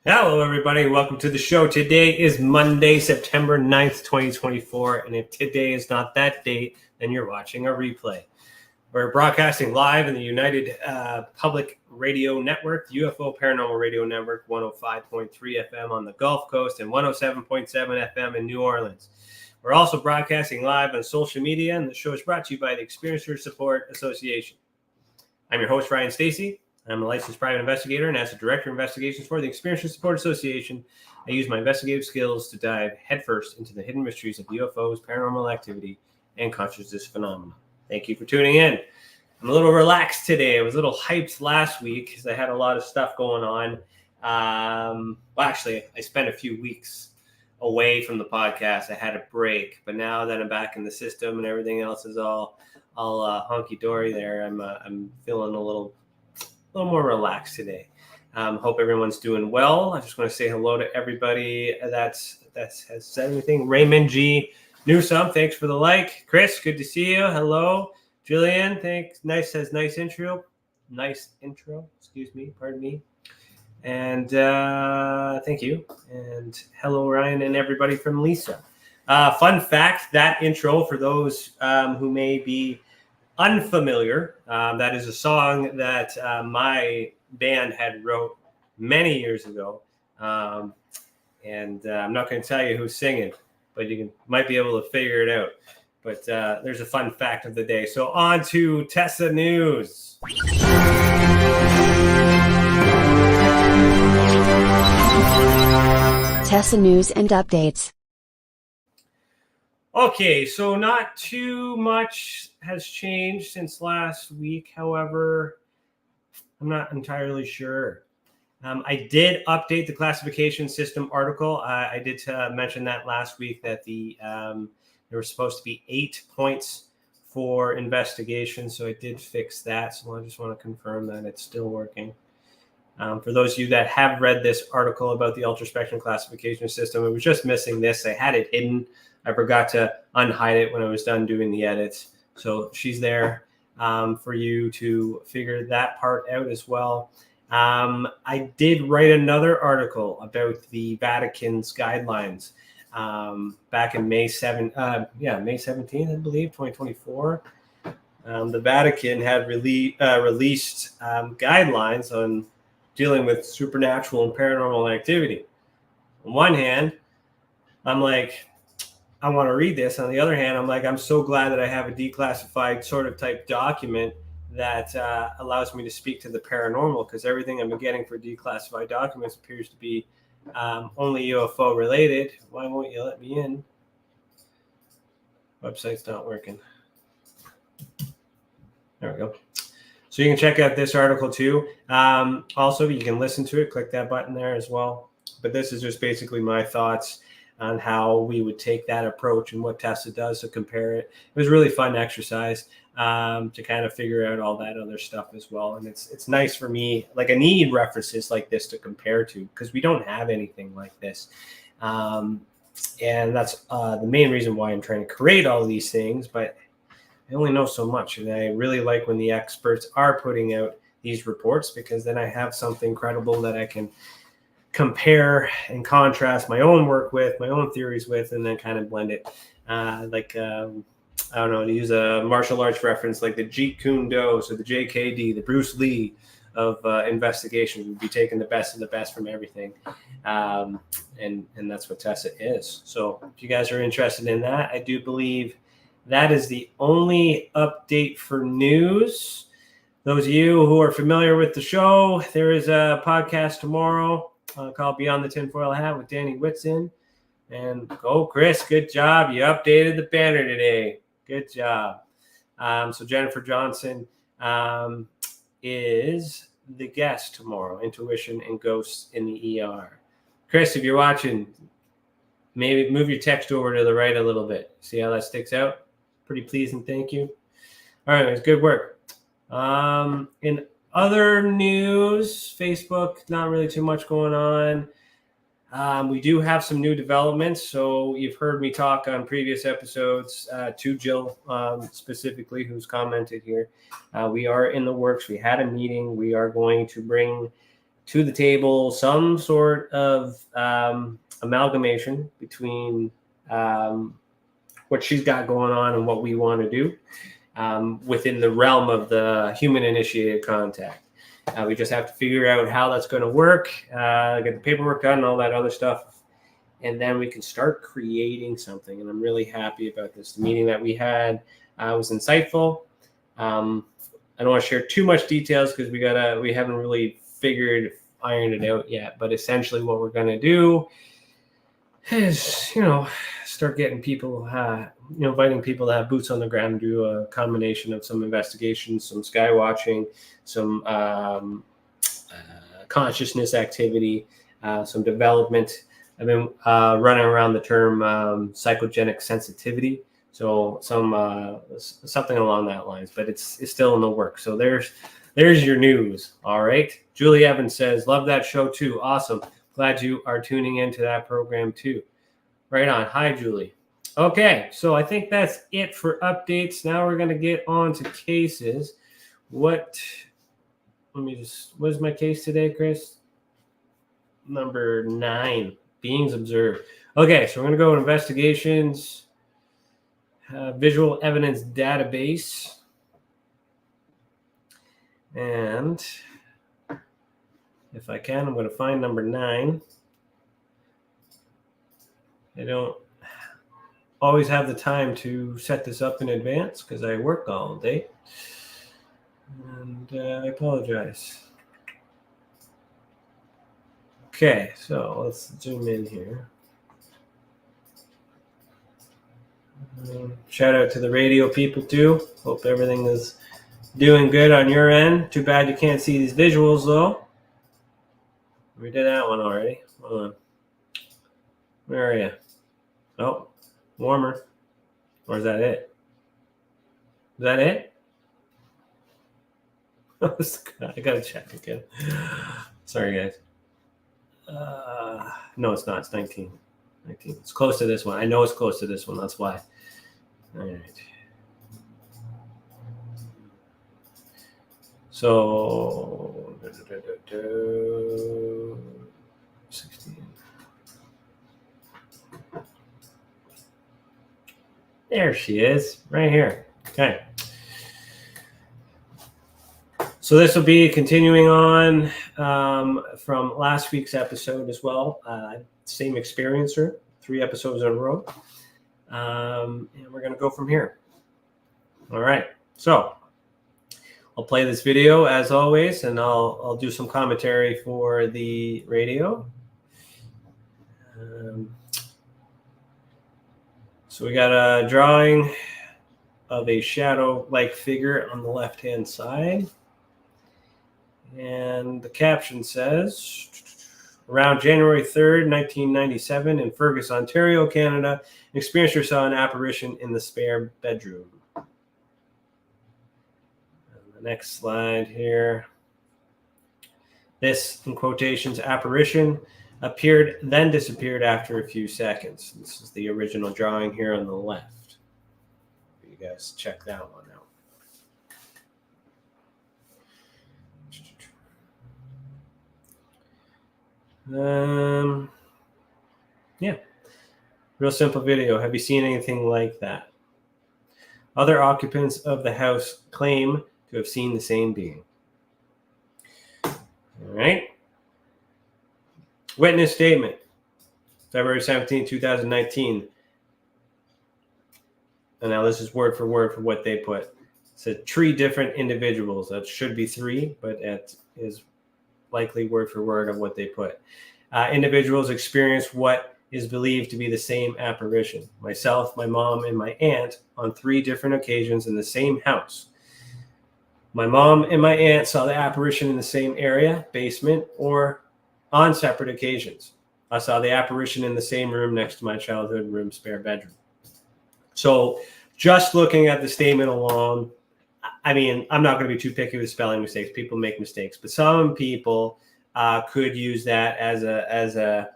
Hello, everybody. Welcome to the show. Today is Monday, September 9th, 2024. And if today is not that date, then you're watching a replay. We're broadcasting live in the United Public Radio Network, the UFO Paranormal Radio Network, 105.3 FM on the Gulf Coast and 107.7 FM in New Orleans. We're also broadcasting live on social media, and the show is brought to you by the Experiencer Support Association. I'm your host, Ryan Stacey. I'm a licensed private investigator, and as a director of investigations for the Experiencer Support Association, I use my investigative skills to dive headfirst into the hidden mysteries of UFOs, paranormal activity, and consciousness phenomena. Thank you for tuning in. I'm a little relaxed today. I was a little hyped last week because I had a lot of stuff going on. Actually, I spent a few weeks away from the podcast. I had a break, but now that I'm back in the system and everything else is all hunky-dory there, I'm feeling a little more relaxed today. Hope everyone's doing well. I just want to say hello to everybody that has said anything. Raymond G. Newsome, thanks for the like. Chris, good to see you. Hello. Jillian, thanks. Nice intro. Excuse me. Pardon me. And thank you. And hello, Ryan, and everybody from Lisa. Fun fact, that intro, for those who may be unfamiliar, that is a song that my band had wrote many years ago, and I'm not going to tell you who's singing, but you might be able to figure it out. But there's a fun fact of the day. So on to TESA News. TESA News and Updates. Okay, so not too much has changed since last week. However, I'm not entirely sure. I did update the classification system article. I did mention that last week that there were supposed to be 8 points for investigation. So I did fix that. So I just want to confirm that it's still working. For those of you that have read this article about the ultraspectrum classification system, it was just missing this. I had it hidden. I forgot to unhide it when I was done doing the edits. So she's there for you to figure that part out as well. I did write another article about the Vatican's guidelines back in May 17th, I believe, 2024. The Vatican had released guidelines on dealing with supernatural and paranormal activity. On one hand, I'm like, I want to read this. On the other hand, I'm like, I'm so glad that I have a declassified sort of type document that allows me to speak to the paranormal, because everything I'm getting for declassified documents appears to be only UFO related. Why won't you let me in? Website's not working. There we go. So you can check out this article too. Also, you can listen to it. Click that button there as well. But this is just basically my thoughts on how we would take that approach and what TESA does to compare it. It was a really fun exercise to kind of figure out all that other stuff as well. And it's nice for me, like I need references like this to compare to, because we don't have anything like this. And that's the main reason why I'm trying to create all these things, but I only know so much. And I really like when the experts are putting out these reports, because then I have something credible that I can compare and contrast my own work with, my own theories with, and then kind of blend it. I don't know, to use a martial arts reference, like the Jeet Kune Do, so the JKD, the Bruce Lee of investigations, would be taking the best of the best from everything. And that's what TESA is. So if you guys are interested in that, I do believe that is the only update for news. Those of you who are familiar with the show, there is a podcast tomorrow called Beyond The Tinfoil Hat with Danny Whitson. And go, Chris, good job. You updated the banner today. Good job. So Jennifer Johnson is the guest tomorrow, Intuition and Ghosts in the ER. Chris, if you're watching, Maybe move your text over to the right a little bit. See how that sticks out? Pretty pleasing. Thank you. All right, guys, good work. In other news, Facebook, not really too much going on. We do have some new developments. So you've heard me talk on previous episodes to Jill specifically, who's commented here. We are in the works. We had a meeting. We are going to bring to the table some sort of amalgamation between what she's got going on and what we want to do within the realm of the human-initiated contact. We just have to figure out how that's going to work, get the paperwork done, and all that other stuff, and then we can start creating something. And I'm really happy about this. The meeting that we had was insightful. I don't want to share too much details because we haven't really ironed it out yet. But essentially, what we're going to do is, start getting people, inviting people to have boots on the ground, do a combination of some investigations, some sky watching, some consciousness activity, some development. I've been running around the term psychogenic sensitivity, so something along that lines, but it's still in the works. So there's your news. All right. Julie Evans says, love that show too. Awesome. Glad you are tuning into that program too. Right on. Hi, Julie. Okay, so I think that's it for updates. Now we're going to get on to cases. What is my case today, Chris? Number 9, beings observed. Okay, so we're going to go investigations, visual evidence database. And if I can, I'm going to find number 9. I don't always have the time to set this up in advance because I work all day. And I apologize. Okay, so let's zoom in here. Shout out to the radio people too. Hope everything is doing good on your end. Too bad you can't see these visuals though. We did that one already. Hold on. Where are you? Oh, warmer. Or is that it? Is that it? I gotta check again. Sorry, guys. No, it's not. It's 19. It's close to this one. I know it's close to this one. That's why. All right. So, 16. There she is, right here. Okay. So this will be continuing on from last week's episode as well. Same experiencer, 3 episodes in a row. And we're going to go from here. All right. So I'll play this video as always, and I'll do some commentary for the radio. So we got a drawing of a shadow-like figure on the left-hand side. And the caption says, around January 3rd, 1997, in Fergus, Ontario, Canada, an experiencer saw an apparition in the spare bedroom. And the next slide here. This, in quotations, apparition appeared, then disappeared after a few seconds. This is the original drawing here on the left. You guys check that one out. Yeah, real simple video. Have you seen anything like that? Other occupants of the house claim to have seen the same being. All right. Witness statement, February 17, 2019. And now this is word for word for what they put. It said 3 different individuals. That should be 3, but it is likely word for word of what they put. Individuals experienced what is believed to be the same apparition. Myself, my mom, and my aunt on 3 different occasions in the same house. My mom and my aunt saw the apparition in the same area, basement, or on separate occasions. I saw the apparition in the same room next to my childhood room spare bedroom. So just looking at the statement alone, I mean, I'm not going to be too picky with spelling mistakes. People make mistakes, but some people could use that as a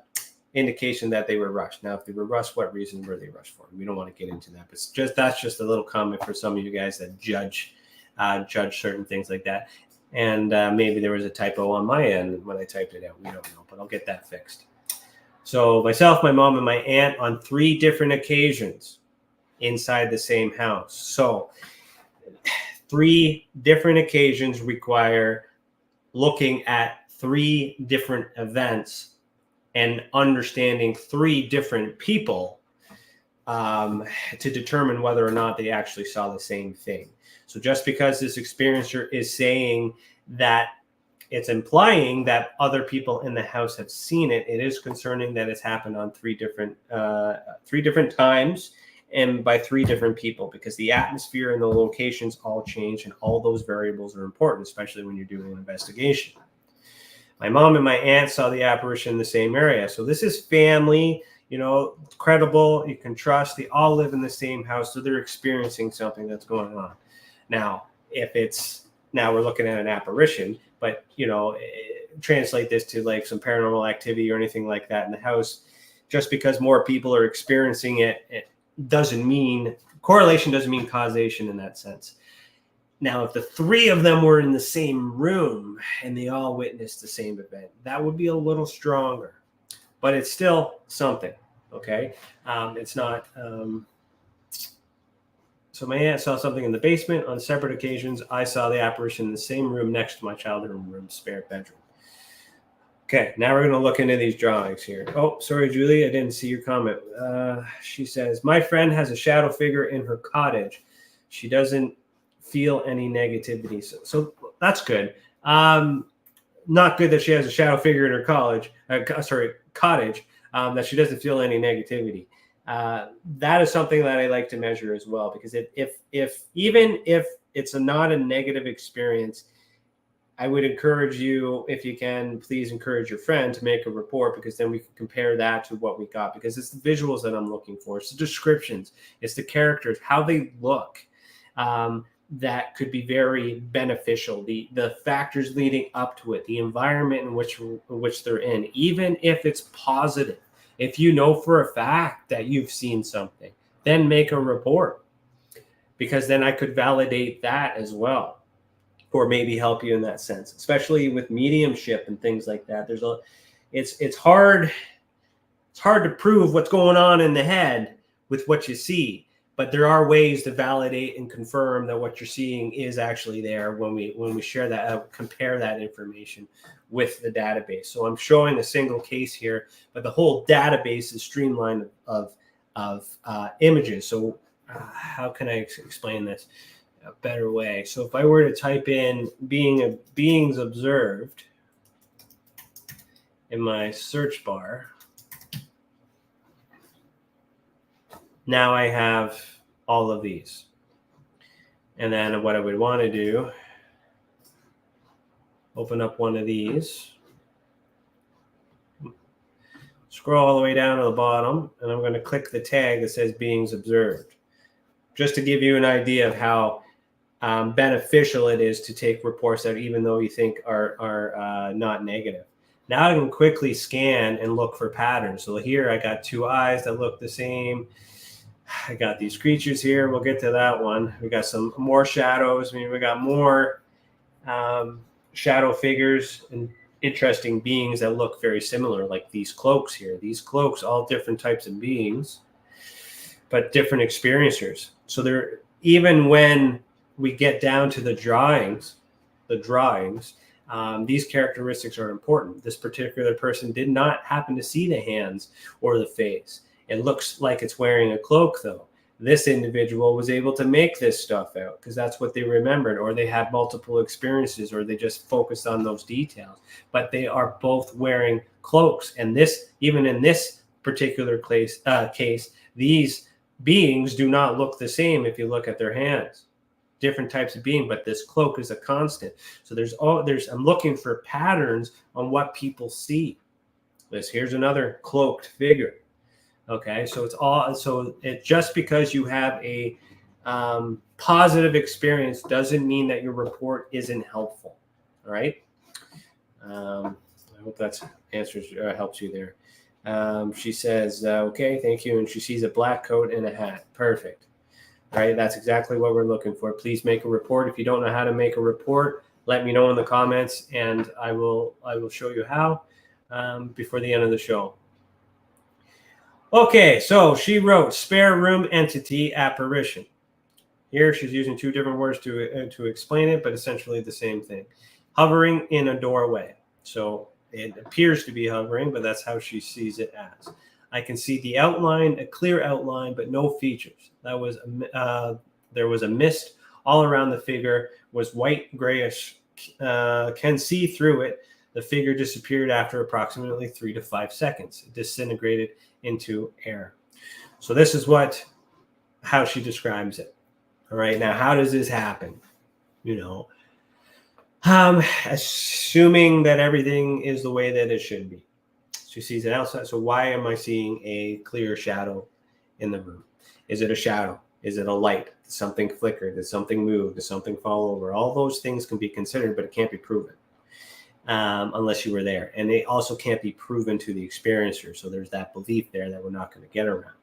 indication that they were rushed. Now, if they were rushed, what reason were they rushed for? We don't want to get into that, but that's just a little comment for some of you guys that judge certain things like that. And maybe there was a typo on my end when I typed it out. We don't know, but I'll get that fixed. So myself, my mom, and my aunt on 3 different occasions inside the same house. So 3 different occasions require looking at 3 different events and understanding 3 different people to determine whether or not they actually saw the same thing. So just because this experiencer is saying that, it's implying that other people in the house have seen it. It is concerning that it's happened on 3 different times and by 3 different people, because the atmosphere and the locations all change, and all those variables are important, especially when you're doing an investigation. My mom and my aunt saw the apparition in the same area. So this is family, credible, you can trust. They all live in the same house, so they're experiencing something that's going on. Now, now we're looking at an apparition, but translate this to like some paranormal activity or anything like that in the house. Just because more people are experiencing it doesn't mean correlation, doesn't mean causation in that sense. Now, if the 3 of them were in the same room and they all witnessed the same event, that would be a little stronger, but it's still something. Okay. It's not, so my aunt saw something in the basement on separate occasions. I saw the apparition in the same room next to my childhood room spare bedroom. Okay, now we're going to look into these drawings here. Oh, sorry, Julie, I didn't see your comment. She says, my friend has a shadow figure in her cottage. She doesn't feel any negativity. So that's good. Not good that she has a shadow figure in her cottage, that she doesn't feel any negativity. That is something that I like to measure as well, because even if it's not a negative experience, I would encourage you, if you can, please encourage your friend to make a report, because then we can compare that to what we got, because it's the visuals that I'm looking for. It's the descriptions, it's the characters, how they look, that could be very beneficial. The factors leading up to it, the environment in which they're in, even if it's positive. If you know for a fact that you've seen something, then make a report, because then I could validate that as well, or maybe help you in that sense, especially with mediumship and things like that. It's hard to prove what's going on in the head with what you see, but there are ways to validate and confirm that what you're seeing is actually there when we share that, compare that information with the database. So I'm showing a single case here, but the whole database is streamlined of images. So how can I explain this a better way? So if I were to type in beings observed in my search bar, now I have all of these. And then what I would want to do, open up one of these, scroll all the way down to the bottom, and I'm going to click the tag that says beings observed, just to give you an idea of how beneficial it is to take reports out, even though you think are not negative. Now I can quickly scan and look for patterns. So here I got 2 eyes that look the same. I got these creatures here. We'll get to that one. We got some more shadows. I mean, we got more shadow figures and interesting beings that look very similar, like these cloaks here. These cloaks, all different types of beings, but different experiencers. So they're, even when we get down to the drawings, these characteristics are important. This particular person did not happen to see the hands or the face. It looks like it's wearing a cloak, though. This individual was able to make this stuff out because that's what they remembered, or they had multiple experiences, or they just focused on those details. But they are both wearing cloaks. And this, even in this particular case, these beings do not look the same if you look at their hands. Different types of being, but this cloak is a constant. So I'm looking for patterns on what people see. Here's another cloaked figure. Okay, so it just because you have a positive experience doesn't mean that your report isn't helpful. All right. I hope that answers helps you there. She says, okay, thank you. And she sees a black coat and a hat. Perfect. All right, that's exactly what we're looking for. Please make a report. If you don't know how to make a report, let me know in the comments, and I will show you how before the end of the show. Okay, so she wrote spare room entity apparition. Here she's using two different words to explain it, but essentially the same thing. Hovering in a doorway. So it appears to be hovering, but that's how she sees it as. I can see the outline, a clear outline, but no features. There was a mist all around the figure, was white grayish. Can see through it. The figure disappeared after approximately 3 to 5 seconds. It disintegrated into air. So this is how she describes it. All right, now how does this happen? Assuming that everything is the way that it should be. She sees it outside. So why am I seeing a clear shadow in the room? Is it a shadow? Is it a light? Did something flicker? Did something move? Did something fall over? All those things can be considered, but it can't be proven unless you were there. And they also can't be proven to the experiencer. So there's that belief there that we're not going to get around.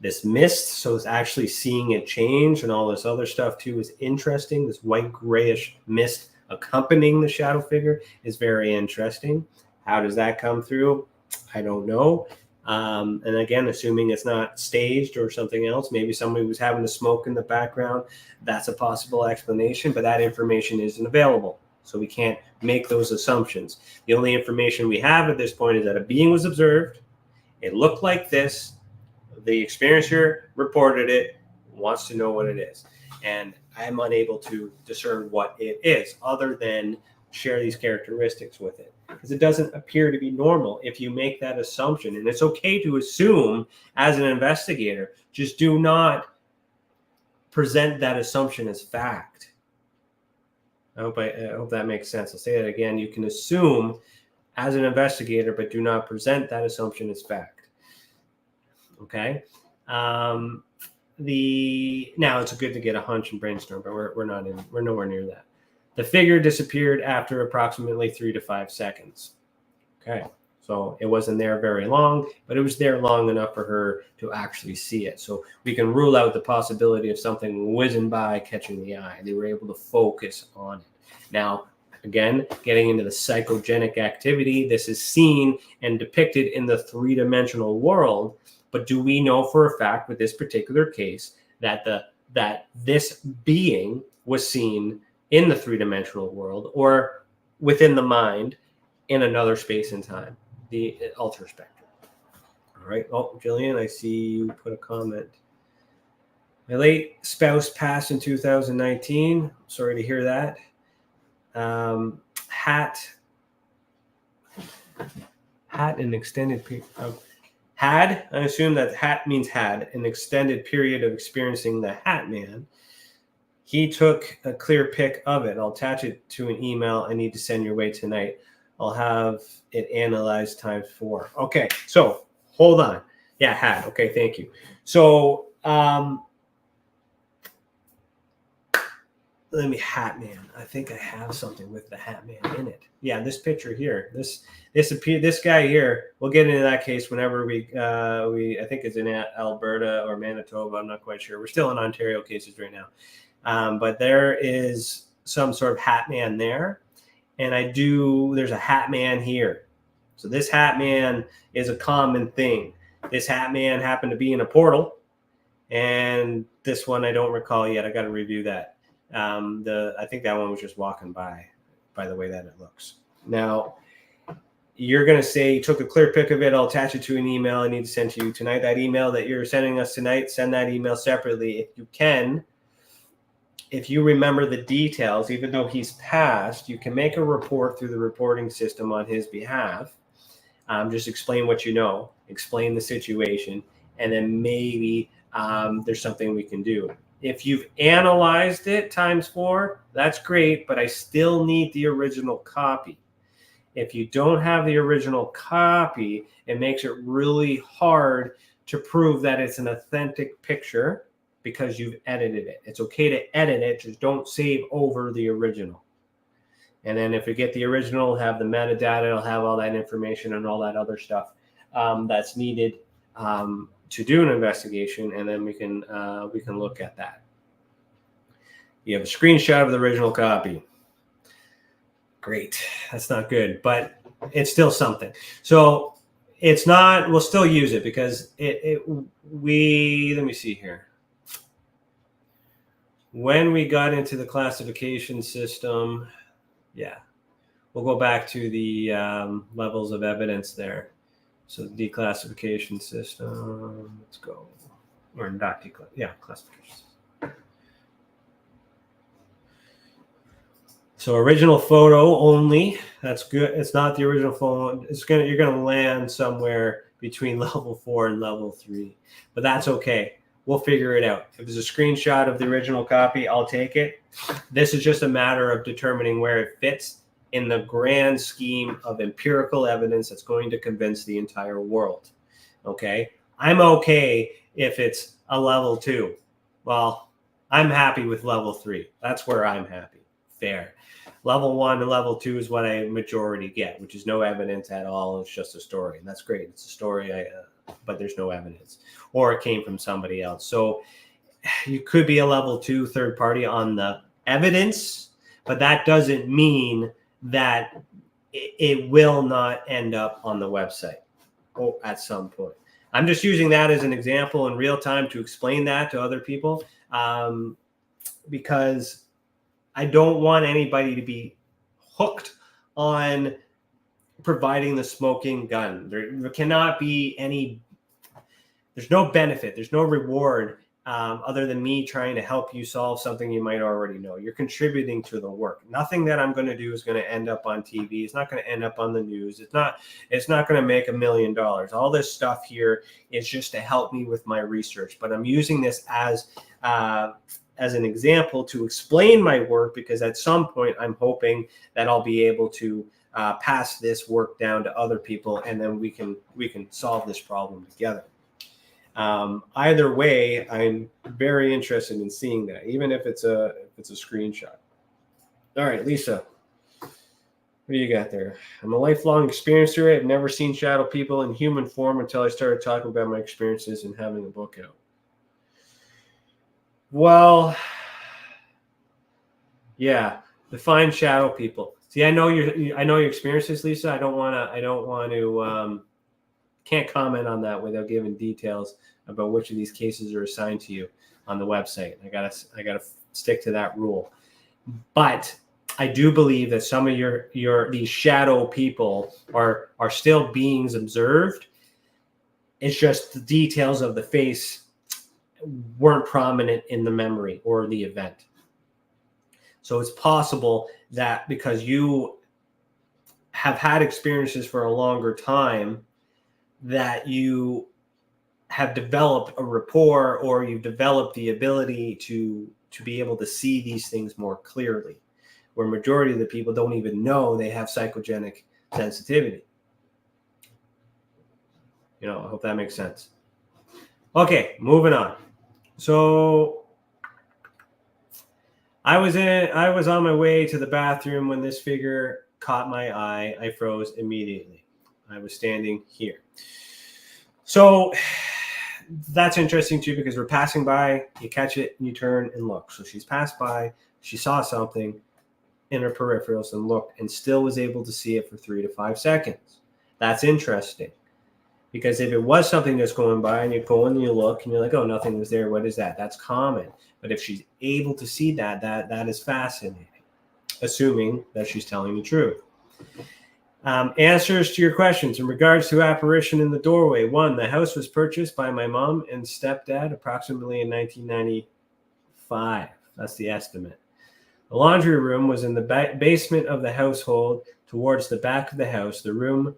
This mist, so it's actually seeing it change and all this other stuff too is interesting. This white grayish mist accompanying the shadow figure is very interesting. How does that come through? I don't know. And again, assuming it's not staged or something else, maybe somebody was having a smoke in the background. That's a possible explanation, but that information isn't available. So we can't make those assumptions. The only information we have at this point is that a being was observed. It looked like this. The experiencer reported it, wants to know what it is. And I'm unable to discern what it is other than share these characteristics with it. Because it doesn't appear to be normal if you make that assumption. And it's okay to assume as an investigator, just do not present that assumption as fact. I hope that makes sense. I'll say that again. You can assume as an investigator, but do not present that assumption as fact. Okay. Now it's good to get a hunch and brainstorm, but we're nowhere near that. The figure disappeared after approximately 3 to 5 seconds. Okay. So it wasn't there very long, but it was there long enough for her to actually see it. So we can rule out the possibility of something whizzing by catching the eye. They were able to focus on it. Now, again, getting into the psychogenic activity, this is seen and depicted in the three-dimensional world. But do we know for a fact with this particular case that this being was seen in the three-dimensional world or within the mind in another space and time, the ultra spectrum? All right. Oh, Jillian, I see you put a comment. My late spouse passed in 2019. Sorry to hear that. Hat an extended period. Had, I assume that hat means had, an extended period of experiencing the Hat Man. He took a clear pic of it. I'll attach it to an email I need to send your way tonight. I'll have it analyzed ×4. Okay, so hold on. Yeah, had. Okay, thank you. So let me Hat Man. I think I have something with the Hat Man in it. Yeah, this picture here. This guy here. We'll get into that case whenever we I think it's in Alberta or Manitoba. I'm not quite sure. We're still in Ontario cases right now. But there is some sort of Hat Man there. And there's a Hat Man here. So this Hat Man is a common thing. This Hat Man happened to be in a portal. And this one I don't recall yet. I got to review that. I think that one was just walking by the way that it looks. Now, you're going to say you took a clear pic of it. I'll attach it to an email I need to send to you tonight. That email that you're sending us tonight, send that email separately if you can. If you remember the details, even though he's passed, you can make a report through the reporting system on his behalf. Just explain what you know, explain the situation, and then maybe there's something we can do. If you've analyzed it ×4, that's great, but I still need the original copy. If you don't have the original copy, it makes it really hard to prove that it's an authentic picture because you've edited it. It's okay to edit it, just don't save over the original. And then if you get the original, have the metadata, it'll have all that information and all that other stuff that's needed to do an investigation, and then we can look at that. You have a screenshot of the original copy. Great. That's not good, but it's still something. So it's not, we'll still use it because let me see here. When we got into the classification system, yeah, we'll go back to the levels of evidence there. So the declassification system, let's go, or not classification. So original photo only, that's good. It's not the original photo. You're gonna land somewhere between level 4 and level 3, but that's okay. We'll figure it out. If there's a screenshot of the original copy, I'll take it. This is just a matter of determining where it fits in the grand scheme of empirical evidence that's going to convince the entire world. Okay? I'm okay if it's a level 2. Well, I'm happy with level 3. That's where I'm happy. Fair. Level 1 and level 2 is what I majority get, which is no evidence at all. It's just a story. And that's great. It's a story, but there's no evidence. Or it came from somebody else. So you could be a level 2 third party on the evidence, but that doesn't mean that it will not end up on the website at some point. I'm just using that as an example in real time to explain that to other people because I don't want anybody to be hooked on providing the smoking gun. There cannot be any, there's no benefit, there's no reward other than me trying to help you solve something you might already know. You're contributing to the work. Nothing that I'm going to do is going to end up on TV. It's not going to end up on the news. It's not going to make $1 million. All this stuff here is just to help me with my research. But I'm using this as an example to explain my work, because at some point I'm hoping that I'll be able to pass this work down to other people, and then we can solve this problem together. Either way, I'm very interested in seeing that, even if it's a screenshot. All right, Lisa, what do you got there? I'm a lifelong experiencer. I've never seen shadow people in human form until I started talking about my experiences and having a book out. Well, yeah, define shadow people. See, I know your experiences, Lisa. I don't want to can't comment on that without giving details about which of these cases are assigned to you on the website. I gotta stick to that rule. But I do believe that some of these shadow people are still beings observed. It's just the details of the face weren't prominent in the memory or the event. So it's possible that because you have had experiences for a longer time, that you have developed a rapport, or you've developed the ability to be able to see these things more clearly, where majority of the people don't even know they have psychogenic sensitivity. I hope that makes sense. Okay, moving on. So I was on my way to the bathroom when this figure caught my eye. I froze immediately. I was standing here. So that's interesting too, because we're passing by, you catch it, and you turn and look. So she's passed by, she saw something in her peripherals and looked, and still was able to see it for 3 to 5 seconds. That's interesting, because if it was something that's going by and you go and you look and you're like, oh, nothing was there, what is that? That's common. But if she's able to see that is fascinating, assuming that she's telling the truth. Answers to your questions in regards to apparition in the doorway. 1, the house was purchased by my mom and stepdad approximately in 1995. That's the estimate. The laundry room was in the basement of the household towards the back of the house. The room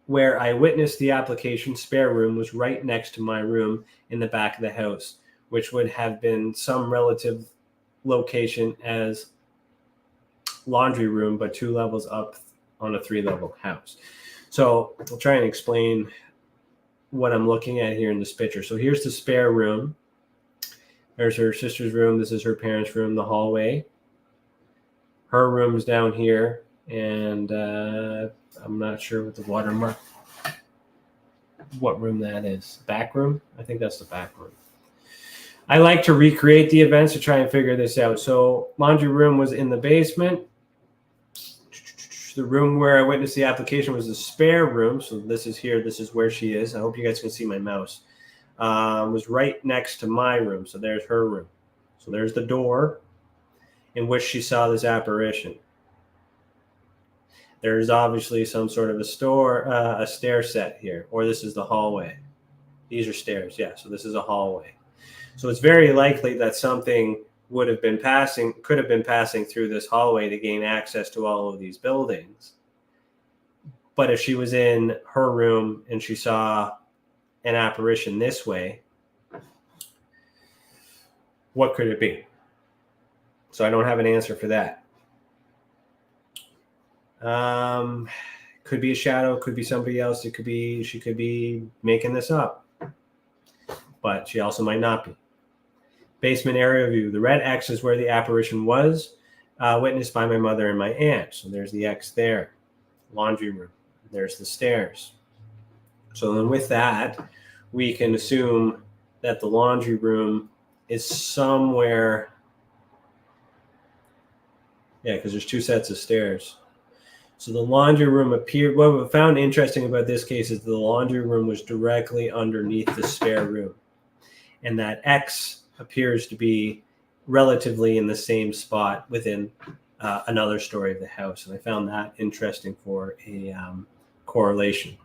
where I witnessed the application, spare room, was right next to my room in the back of the house, which would have been some relative location as laundry room, but 2 levels up on a 3-level house. So I'll try and explain what I'm looking at here in this picture. So here's the spare room. There's her sister's room. This is her parents' room, the hallway. Her room's down here, and I'm not sure what the watermark, what room that is. Back room? I think that's the back room. I like to recreate the events to try and figure this out. So laundry room was in the basement. The room where I witnessed the application was the spare room. So this is here. This is where she is. I hope you guys can see my mouse. Was right next to my room. So there's her room. So there's the door in which she saw this apparition. There's obviously some sort of a stair set here, or this is the hallway. These are stairs. Yeah. So this is a hallway. So it's very likely that something could have been passing through this hallway to gain access to all of these buildings. But if she was in her room and she saw an apparition this way, what could it be? So I don't have an answer for that. Could be a shadow, could be somebody else. She could be making this up, but she also might not be. Basement area view. The red X is where the apparition was witnessed by my mother and my aunt. So there's the X there. Laundry room. There's the stairs. So then with that, we can assume that the laundry room is somewhere. Yeah, because there's 2 sets of stairs. So the laundry room appeared. What we found interesting about this case is the laundry room was directly underneath the spare room. And that X appears to be relatively in the same spot within another story of the house. And I found that interesting for a correlation.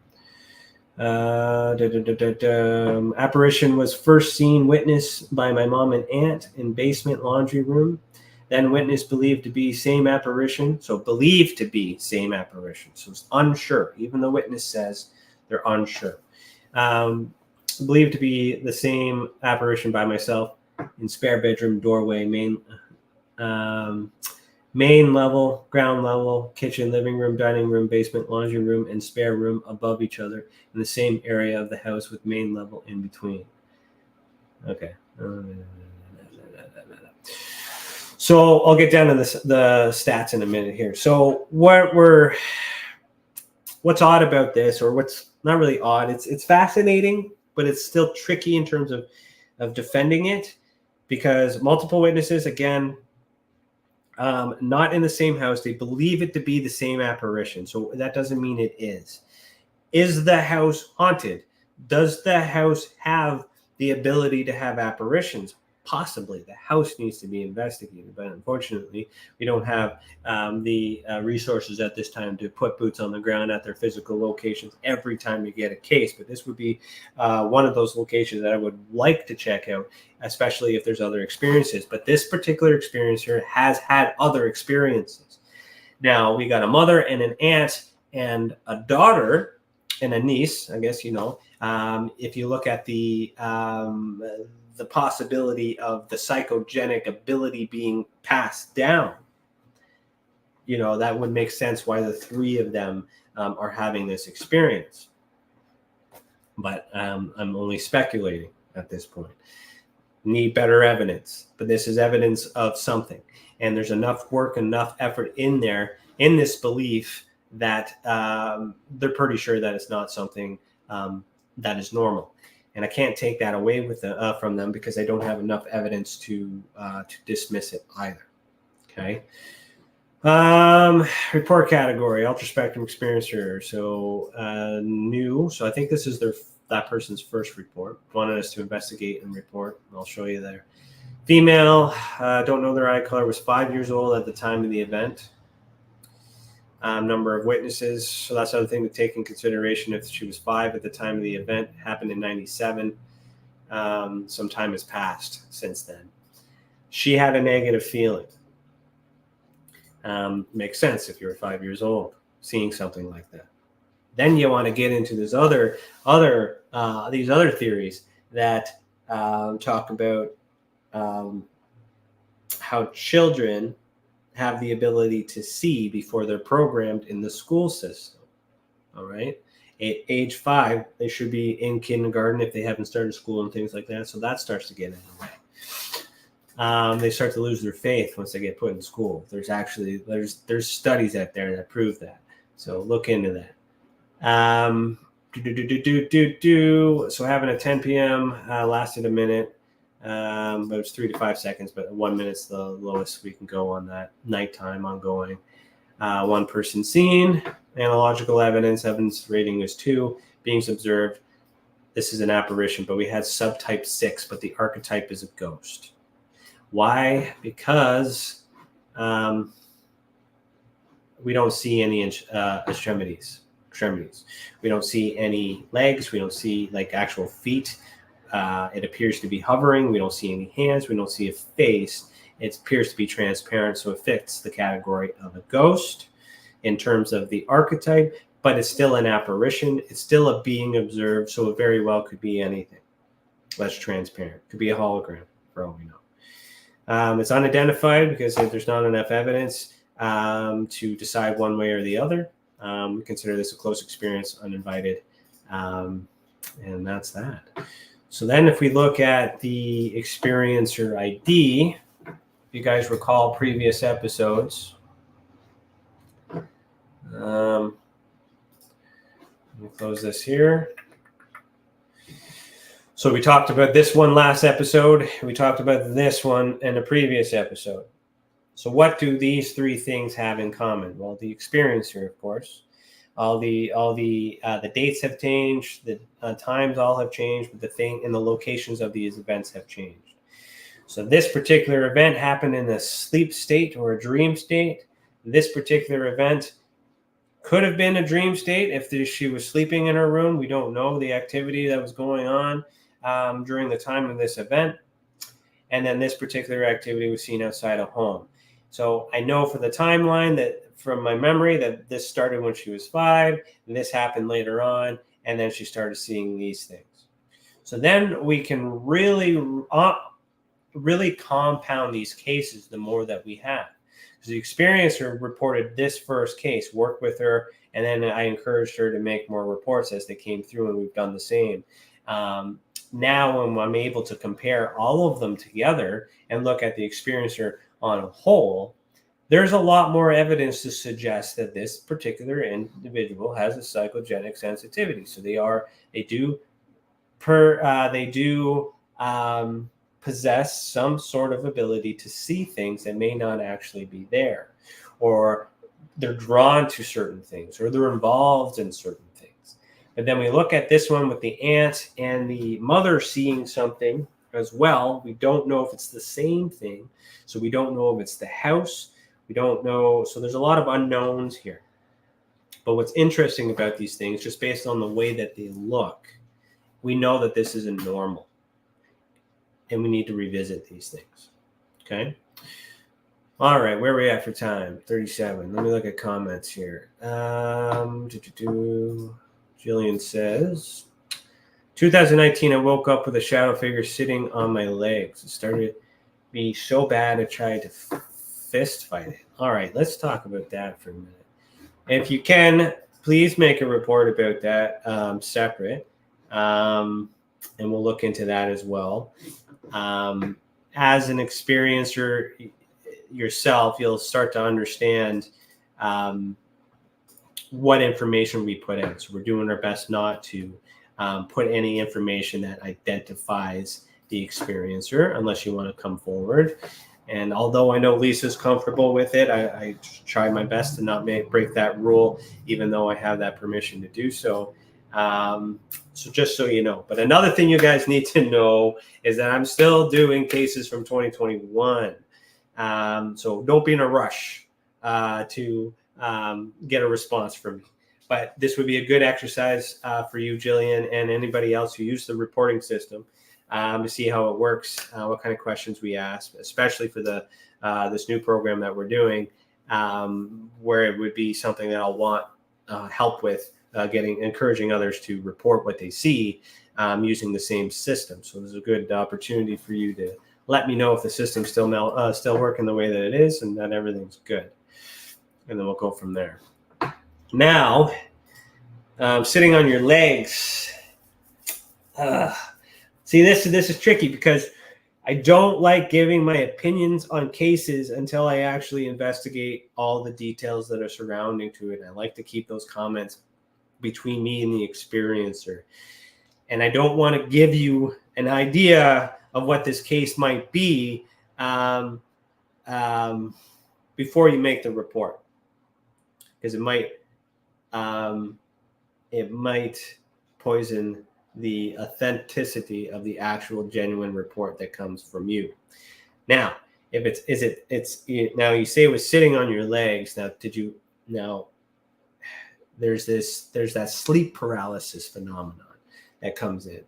Apparition was first seen witnessed by my mom and aunt in basement laundry room. Then witness believed to be same apparition. So believed to be same apparition. So it's unsure. Even the witness says they're unsure. Believed to be the same apparition by myself in spare bedroom, doorway, main level, ground level, kitchen, living room, dining room, basement, laundry room, and spare room above each other in the same area of the house with main level in between. Okay. So I'll get down to the stats in a minute here. So what's odd about this, or what's not really odd, it's fascinating, but it's still tricky in terms of defending it, because multiple witnesses, again, not in the same house, they believe it to be the same apparition. So that doesn't mean it is. Is the house haunted? Does the house have the ability to have apparitions? Possibly. The house needs to be investigated, but unfortunately, we don't have the resources at this time to put boots on the ground at their physical locations every time we get a case. But this would be one of those locations that I would like to check out, especially if there's other experiences. But this particular experiencer has had other experiences. Now, we got a mother and an aunt and a daughter and a niece, I guess, if you look at the possibility of the psychogenic ability being passed down, that would make sense why the 3 of them are having this experience. But I'm only speculating at this point. Need better evidence, but this is evidence of something. And there's enough work, enough effort in there, in this belief, that they're pretty sure that it's not something that is normal. And I can't take that away from them, because I don't have enough evidence to dismiss it either. Okay. Report category, ultra-spectrum experiencer. So new. So I think this is that person's first report. Wanted us to investigate and report. I'll show you there. Female, don't know their eye color, was 5 years old at the time of the event. Number of witnesses. So that's another thing to take in consideration. If she was 5 at the time of the event, happened in 97. Some time has passed since then. She had a negative feeling. Makes sense if you're 5 years old, seeing something like that. Then you want to get into these other theories that talk about how children have the ability to see before they're programmed in the school system. All right. At age 5, they should be in kindergarten if they haven't started school and things like that. So that starts to get in the way. They start to lose their faith once they get put in school. There's studies out there that prove that. So look into that. So having a 10 p.m. Lasted a minute, but it was 3 to 5 seconds. But 1 minute's the lowest we can go on that nighttime ongoing. One person seen. Analogical evidence rating is 2. Beings observed. This is an apparition, but we had subtype 6, but the archetype is a ghost. Why? Because we don't see any extremities. We don't see any legs. We don't see like actual feet. It appears to be hovering. We don't see any hands. We don't see a face. It appears to be transparent, so it fits the category of a ghost in terms of the archetype, but it's still an apparition. It's still a being observed, so it very well could be anything. Less transparent. It could be a hologram, for all we know. It's unidentified because there's not enough evidence to decide one way or the other. We consider this a close experience, uninvited, and that's that. So then if we look at the experiencer ID, if you guys recall previous episodes, let me close this here. So we talked about this one last episode. We talked about this one in a previous episode. So what do these 3 things have in common? Well, the experiencer, of course. All the dates have changed. The times all have changed, but the thing and the locations of these events have changed. So this particular event happened in a sleep state or a dream state. This particular event could have been a dream state if she was sleeping in her room. We don't know the activity that was going on during the time of this event. And then this particular activity was seen outside a home. So I know for the timeline that from my memory that this started when she was 5, and this happened later on, and then she started seeing these things. So then we can really compound these cases the more that we have. Because the experiencer reported this first case, worked with her, and then I encouraged her to make more reports as they came through, and we've done the same. Now when I'm able to compare all of them together and look at the experiencer on a whole, there's a lot more evidence to suggest that this particular individual has a psychogenic sensitivity. So they do possess some sort of ability to see things that may not actually be there, or they're drawn to certain things, or they're involved in certain things. But then we look at this one with the aunt and the mother seeing something as well. We don't know if it's the same thing. So we don't know if it's the house. We don't know. So there's a lot of unknowns here. But what's interesting about these things, just based on the way that they look, we know that this isn't normal. And we need to revisit these things. Okay? All right, where are we at for time? 37. Let me look at comments here. Jillian says, 2019, I woke up with a shadow figure sitting on my legs. It started to be so bad I tried to fist fight it. All right, let's talk about that for a minute. If you can, please make a report about that separate, and we'll look into that as well. As an experiencer yourself, you'll start to understand what information we put in. So we're doing our best not to put any information that identifies the experiencer unless you want to come forward. And although I know Lisa's comfortable with it, I try my best to not break that rule, even though I have that permission to do so. So just so you know. But another thing you guys need to know is that I'm still doing cases from 2021. So don't be in a rush to get a response from me. But this would be a good exercise for you, Jillian, and anybody else who used the reporting system to see how it works, what kind of questions we ask, especially for this new program that we're doing, where it would be something that I'll want help with encouraging others to report what they see using the same system. So there's a good opportunity for you to let me know if the system's still working the way that it is and that everything's good. And then we'll go from there. Now, sitting on your legs. See, this is tricky because I don't like giving my opinions on cases until I actually investigate all the details that are surrounding to it. I like to keep those comments between me and the experiencer. And I don't want to give you an idea of what this case might be before you make the report, because it might poison the authenticity of the actual genuine report that comes from you. Now, if now you say it was sitting on your legs. Now there's that sleep paralysis phenomenon that comes in.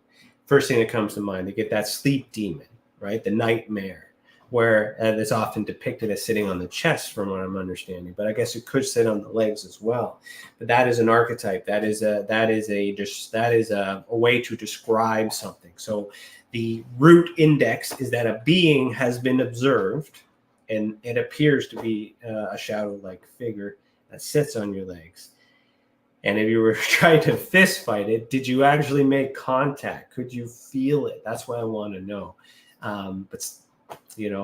First thing that comes to mind, they get that sleep demon, right? The nightmare, where it's often depicted as sitting on the chest, from what I'm understanding. But I guess it could sit on the legs as well. But that is an archetype. That is a way to describe something. So the root index is that a being has been observed, and it appears to be a shadow-like figure that sits on your legs. And if you were trying to fist fight it, did you actually make contact? Could you feel it? That's what I want to know. But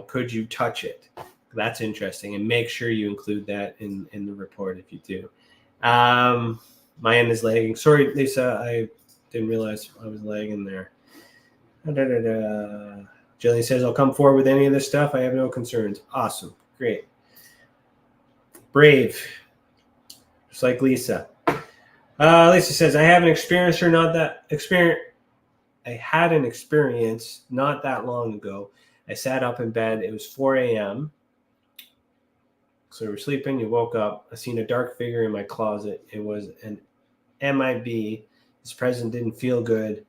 could you touch it? That's interesting. And make sure you include that in the report if you do. My end is lagging. Sorry, Lisa, I didn't realize I was lagging there. Jillian says, I'll come forward with any of this stuff. I have no concerns. Awesome. Great. Brave. Just like Lisa. Lisa says, I had an experience not that long ago. I sat up in bed. It was 4 a.m. So we were sleeping. You woke up. I seen a dark figure in my closet. It was an MIB. His presence didn't feel good.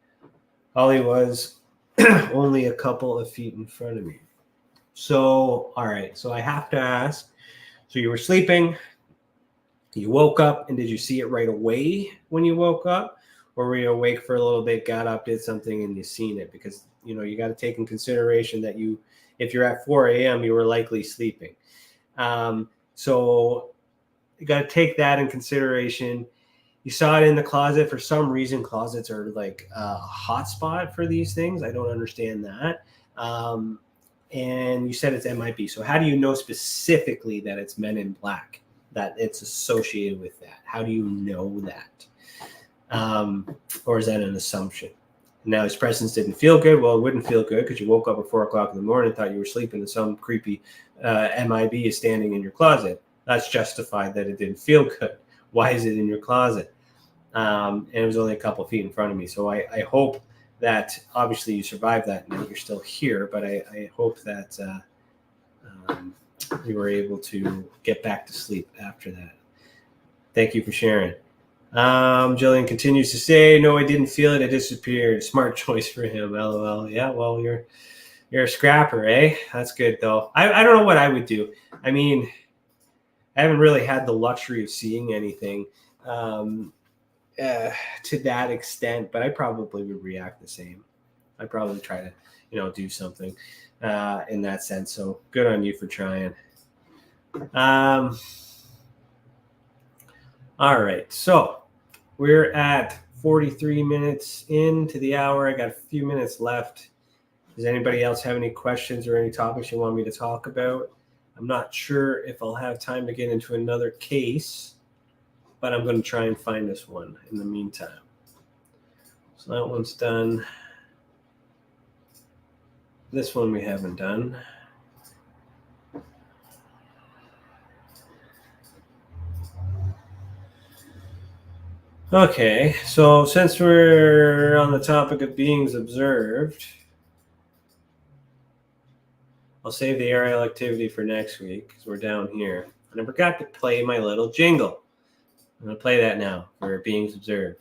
All he was only a couple of feet in front of me. So, all right. So I have to ask. So you were sleeping. You woke up, and did you see it right away when you woke up? Or were you awake for a little bit, got up, did something, and you seen it? Because, you got to take in consideration that if you're at 4 a.m., you were likely sleeping. So you got to take that in consideration. You saw it in the closet. For some reason, closets are like a hotspot for these things. I don't understand that. And you said it's MIB. So how do you know specifically that it's Men in Black, that it's associated with that? How do you know that? Or is that an assumption? Now, his presence didn't feel good. Well, it wouldn't feel good because you woke up at 4 o'clock in the morning and thought you were sleeping, and some creepy MIB is standing in your closet. That's justified that it didn't feel good. Why is it in your closet? And it was only a couple of feet in front of me. So I hope that, obviously, you survived that and that you're still here. But I hope that you were able to get back to sleep after that. Thank you for sharing. Jillian continues to say, no, I didn't feel it. It disappeared. Smart choice for him. LOL. Yeah, well, you're a scrapper, eh? That's good, though. I don't know what I would do. I mean, I haven't really had the luxury of seeing anything to that extent, but I probably would react the same. I'd probably try to, do something in that sense. So good on you for trying. All right, so we're at 43 minutes into the hour. I got a few minutes left. Does anybody else have any questions or any topics you want me to talk about? I'm not sure if I'll have time to get into another case, but I'm going to try and find this one in the meantime. So that one's done. This one we haven't done. Okay, so since we're on the topic of beings observed, I'll save the aerial activity for next week because we're down here. And I forgot to play my little jingle. I'm going to play that now for beings observed.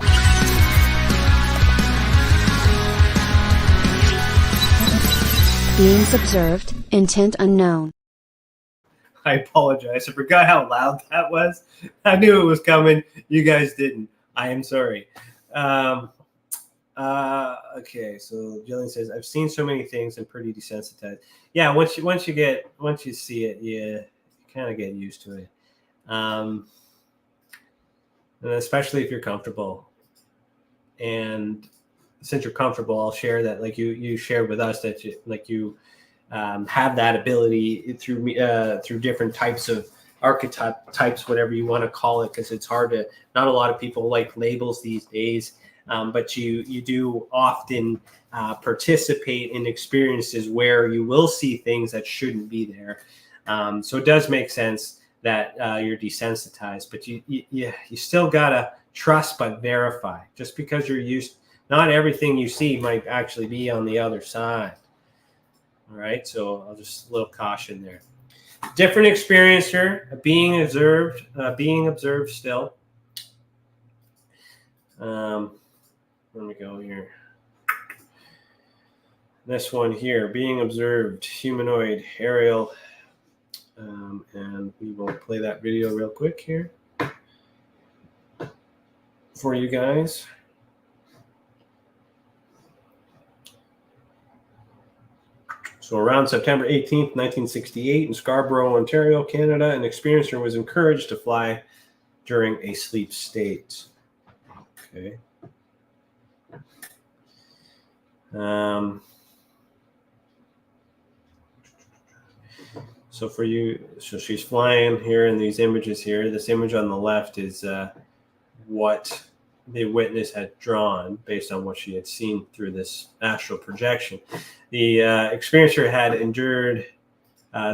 Beings observed, intent unknown. I apologize. I forgot how loud that was. I knew it was coming. You guys didn't. I am sorry. Okay, so Jillian says, I've seen so many things and pretty desensitized. Yeah, once you see it, you kind of get used to it. And especially if you're comfortable. And since you're comfortable, I'll share that, like you shared with us, that you have that ability through different types of archetypes, whatever you want to call it, because it's hard to. Not a lot of people like labels these days, but you do often participate in experiences where you will see things that shouldn't be there. So it does make sense that you're desensitized, but you still gotta trust but verify. Just because you're used, not everything you see might actually be on the other side. All right, so I'll just a little caution there. Different experiencer, being observed still. Let me go here. This one here, being observed, humanoid, aerial, and we will play that video real quick here for you guys. So around September 18th, 1968, in Scarborough, Ontario, Canada, an experiencer was encouraged to fly during a sleep state. Okay. So for you, so she's flying here in these images here. This image on the left is what the witness had drawn based on what she had seen through this astral projection. The experiencer had endured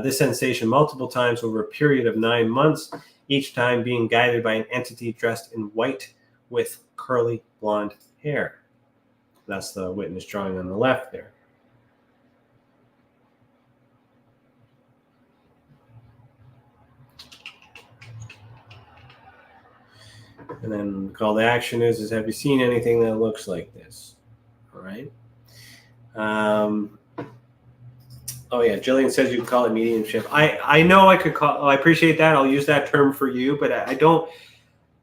this sensation multiple times over a period of 9 months, each time being guided by an entity dressed in white with curly blonde hair. That's the witness drawing on the left there. And then the call to action is have you seen anything that looks like this? All right. Oh yeah, Jillian says you can call it mediumship. I know I could call. Oh, I appreciate that. I'll use that term for you, but I don't.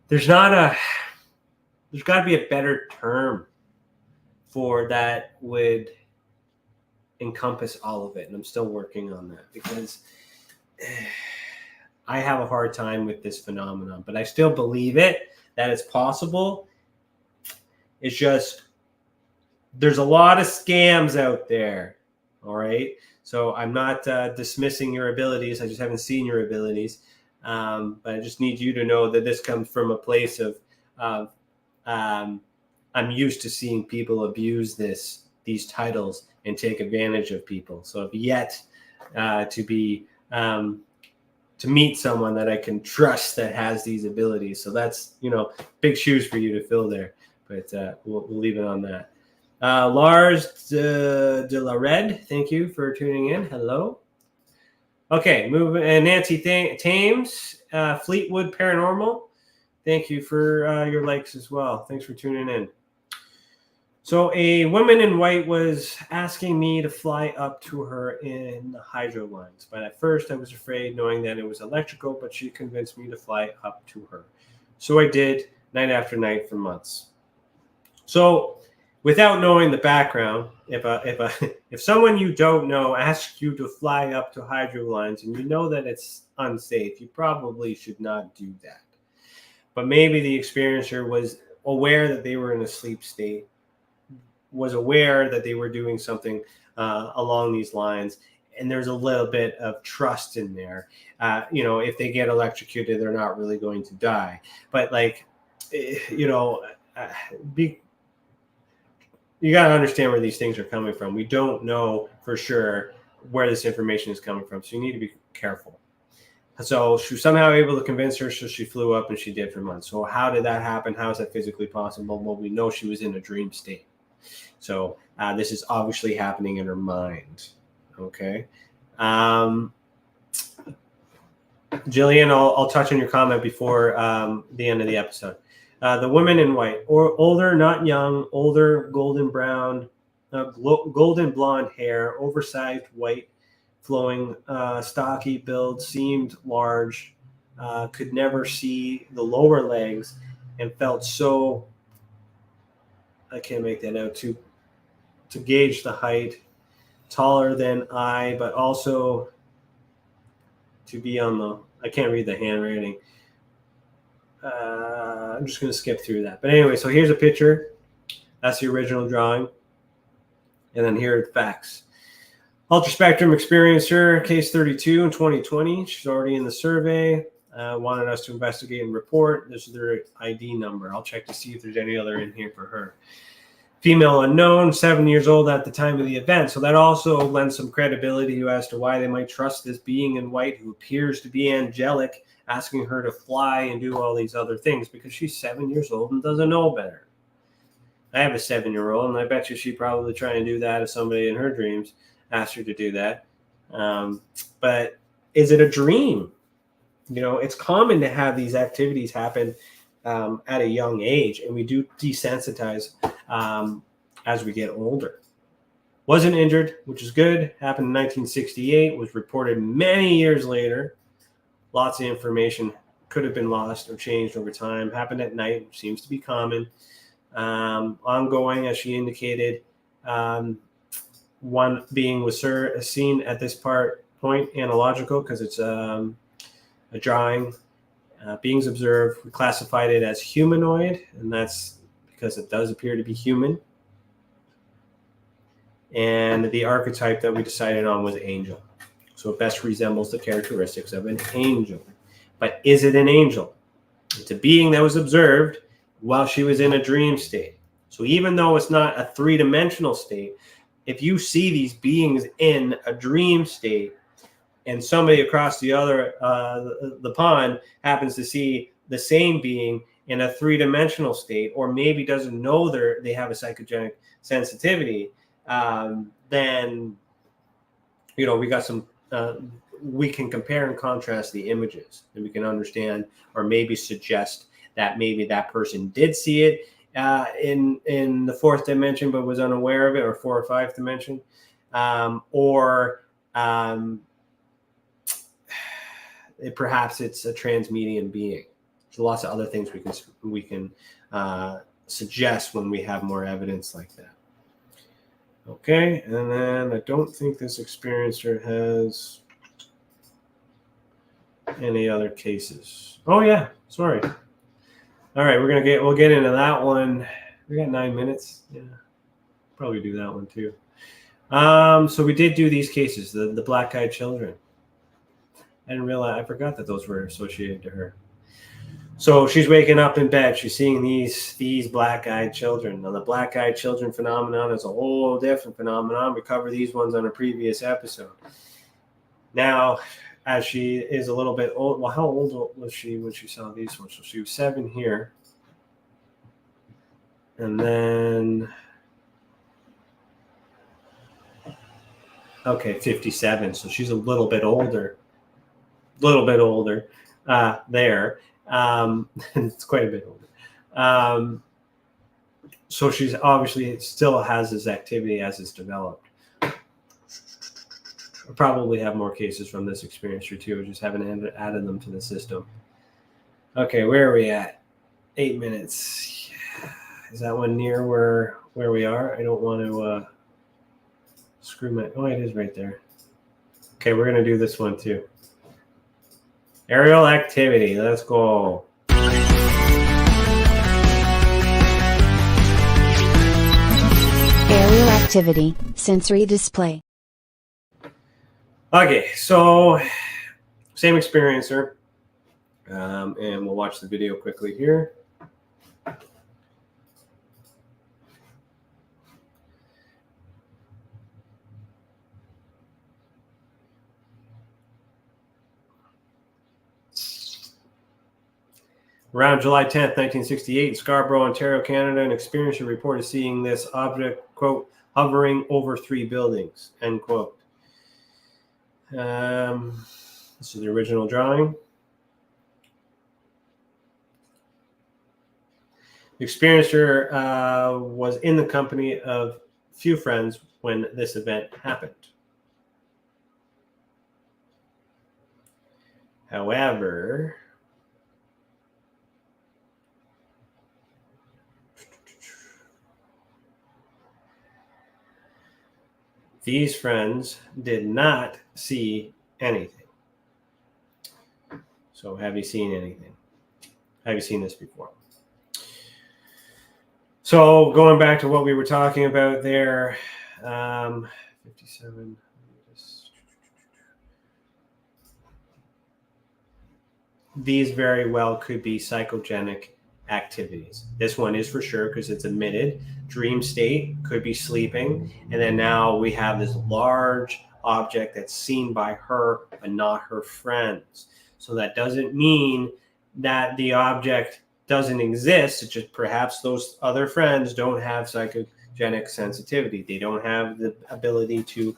There's got to be a better term for that would encompass all of it, and I'm still working on that because I have a hard time with this phenomenon, but I still believe it, that it's possible. It's just there's a lot of scams out there. All right. So I'm not dismissing your abilities. I just haven't seen your abilities. But I just need you to know that this comes from a place of I'm used to seeing people abuse these titles and take advantage of people. So I've yet to meet someone that I can trust that has these abilities. So that's, big shoes for you to fill there. But we'll leave it on that. Lars de la Red, thank you for tuning in. Hello. Okay, moving. And Nancy Thames, Fleetwood Paranormal, thank you for your likes as well. Thanks for tuning in. So a woman in white was asking me to fly up to her in the hydro lines. But at first I was afraid, knowing that it was electrical, but she convinced me to fly up to her. So I did, night after night for months. So without knowing the background, if someone you don't know asks you to fly up to hydro lines and you know that it's unsafe, you probably should not do that. But maybe the experiencer was aware that they were in a sleep state, was aware that they were doing something along these lines, and there's a little bit of trust in there. If they get electrocuted, they're not really going to die. But you got to understand where these things are coming from. We don't know for sure where this information is coming from, so you need to be careful. So she was somehow able to convince her, so she flew up, and she did for months. So how did that happen? How is that physically possible? Well, we know she was in a dream state. So this is obviously happening in her mind. Okay. Jillian, I'll touch on your comment before the end of the episode. The woman in white, or older, not young, older, golden brown, golden blonde hair, oversized white, flowing, stocky build, seemed large, could never see the lower legs, and felt so I can't make that out, to gauge the height, taller than I, but also to be on the, I can't read the handwriting. I'm just going to skip through that. But anyway, so here's a picture. That's the original drawing. And then here are the facts. Ultraspectrum experiencer, case 32 in 2020. She's already in the survey. Wanted us to investigate and report. This is their ID number. I'll check to see if there's any other in here for her. Female unknown, 7 years old at the time of the event. So that also lends some credibility as to why they might trust this being in white who appears to be angelic, asking her to fly and do all these other things because she's 7 years old and doesn't know better. I have a 7-year-old, and I bet you she'd probably try and do that if somebody in her dreams asked her to do that. But is it a dream? You know, it's common to have these activities happen at a young age, and we do desensitize as we get older. Wasn't injured, which is good. Happened in 1968, was reported many years later. Lots of information could have been lost or changed over time. Happened at night, which seems to be common. Ongoing, as she indicated, one being was seen at this point analogical because it's a drawing. Beings observed, we classified it as humanoid, and that's because it does appear to be human. And the archetype that we decided on was angel. So it best resembles the characteristics of an angel. But is it an angel? It's a being that was observed while she was in a dream state. So even though it's not a three-dimensional state, if you see these beings in a dream state, and somebody across the other the pond happens to see the same being in a three-dimensional state, or maybe doesn't know they have a psychogenic sensitivity, then we got some. We can compare and contrast the images, and we can understand, or maybe suggest that maybe that person did see it in the fourth dimension, but was unaware of it, or fourth or fifth dimension, perhaps it's a transmedium being. There's lots of other things we can suggest when we have more evidence like that. Okay, and then I don't think this experiencer has any other cases. Oh yeah, sorry. All right, we'll get into that one. We got 9 minutes. Yeah, probably do that one too. So we did do these cases, the black-eyed children. I didn't realize, I forgot that those were associated to her. So she's waking up in bed. She's seeing these black-eyed children. Now, the black-eyed children phenomenon is a whole different phenomenon. We covered these ones on a previous episode. Now, as she is a little bit old, well, how old was she when she saw these ones? So she was 7 here. And then, okay, 57. So she's a little bit older. There. It's quite a bit older. So she's obviously still has this activity as it's developed. I'll probably have more cases from this experience or two. Just haven't added them to the system. Okay, where are we at? 8 minutes. Is that one near where we are? I don't want to screw my... Oh, it is right there. Okay, we're going to do this one too. Aerial activity. Let's go. Aerial activity, sensory display. Okay, so same experiencer. And we'll watch the video quickly here. Around July 10th, 1968, in Scarborough, Ontario, Canada, an experiencer reported seeing this object, quote, hovering over 3 buildings, end quote. This is the original drawing. The experiencer was in the company of few friends when this event happened. However, These friends did not see anything. So have you seen anything? Have you seen this before? So going back to what we were talking about there, 57. These very well could be psychogenic activities. This one is for sure because it's admitted. Dream state could be sleeping. And then now we have this large object that's seen by her, but not her friends. So that doesn't mean that the object doesn't exist. It's just perhaps those other friends don't have psychogenic sensitivity. They don't have the ability to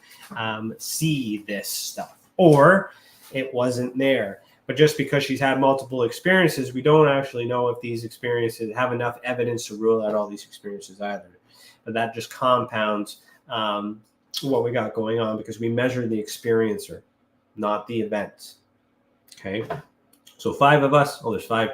see this stuff, or it wasn't there. But just because she's had multiple experiences, we don't actually know if these experiences have enough evidence to rule out all these experiences either. But that just compounds what we got going on because we measure the experiencer, not the events. Okay. So 5 of us, there's 5,